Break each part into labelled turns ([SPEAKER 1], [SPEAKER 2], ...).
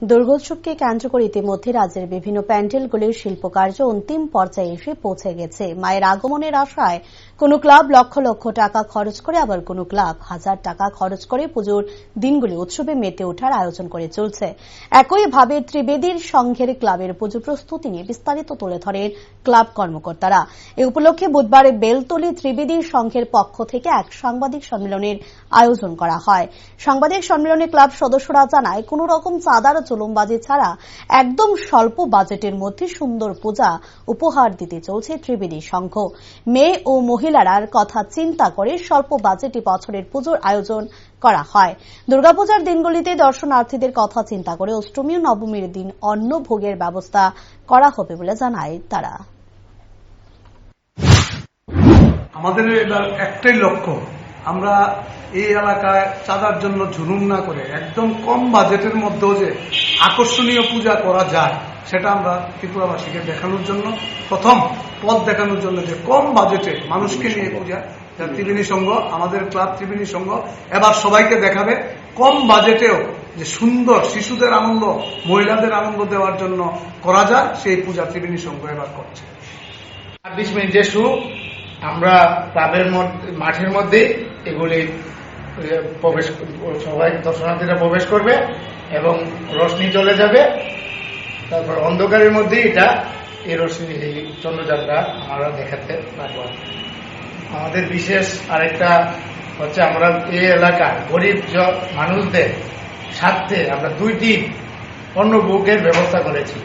[SPEAKER 1] দুর্গোৎসবকে কেন্দ্র করে ইতিমধ্যে রাজ্যের বিভিন্ন প্যান্ডেলগুলির শিল্পকার্য অন্তিম পর্যায়ে এসে পৌঁছে গেছে। মায়ের আগমনের আশায় কোনো ক্লাব লক্ষ লক্ষ টাকা খরচ করে, আবার কোনো ক্লাব হাজার টাকা খরচ করে পুজোর দিনগুলি উৎসবে মেতে ওঠার আয়োজন করে চলছে। একইভাবে ত্রিবেদীর সংঘের ক্লাবের পুজো প্রস্তুতি নিয়ে বিস্তারিত তুলে ধরেন ক্লাব কর্মকর্তারা। এ উপলক্ষে বুধবার বেলতলী ত্রিবেদীর সংঘের পক্ষ থেকে এক সাংবাদিক সম্মেলনের আয়োজন করা হয়। সাংবাদিক সম্মেলনে ক্লাব সদস্যরা জানায়, কোন রকম চাঁদার জুলুমবাজি ছাড়া একদম স্বল্প বাজেটের মধ্যে সুন্দর পূজা উপহার দিতে চলছে ত্রিবেদী সংঘ। মেয়ে ও মহিলার কথা চিন্তা করে স্বল্প বাজেটে বছরের পুজোর আয়োজন করা হয়। দুর্গাপূজার দিনগুলিতে দর্শনার্থীদের কথা চিন্তা করে অষ্টমী ও নবমীর দিন অন্ন ভোগের ব্যবস্থা করা হবে বলে জানায় তারা।
[SPEAKER 2] আমাদের একটাই লক্ষ্য, আমরা এই এলাকায় চাঁদার জন্য ঝুলুম না করে একদম কম বাজেটের মধ্যেও যে আকর্ষণীয় পূজা করা যায় সেটা আমরা ত্রিপুরাবাসীকে দেখানোর জন্য, প্রথম পথ দেখানোর জন্য যে কম বাজেটে মানুষকে নিয়ে পূজা, ত্রিবেণী সংঘ, আমাদের ক্লাব ত্রিবেণী সংঘ এবার সবাইকে দেখাবে কম বাজেটেও যে সুন্দর শিশুদের আনন্দ, মহিলাদের আনন্দ দেওয়ার জন্য করা যায়, সেই পূজা ত্রিবেণী সংঘ এবার করছে।
[SPEAKER 3] 20 মিনিটে শুরু, আমরা ক্লাবের মাঠের মধ্যে এগুলি প্রবেশ, সবাই দর্শনার্থীরা প্রবেশ করবে এবং রশ্মি চলে যাবে। তারপর অন্ধকারের মধ্যে এই রশ্মি, এই চন্দ্রযাত্রা আমরা দেখাতে পারবো। আমাদের বিশেষ আরেকটা হচ্ছে, আমরা এই এলাকার গরিব মানুষদের স্বার্থে আমরা 2 দিন অন্নভোগের ব্যবস্থা করেছি,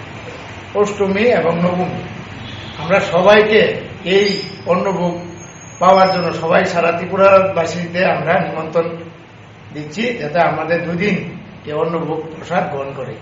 [SPEAKER 3] অষ্টমী এবং নবমী। আমরা সবাইকে এই অন্নভোগ পাওয়ার জন্য সবাই সারা ত্রিপুরাবাসীতে আমরা নিমন্ত্রণ দিচ্ছি, যাতে আমাদের 2 দিন এই অন্নভোগ প্রসাদ গ্রহণ করে।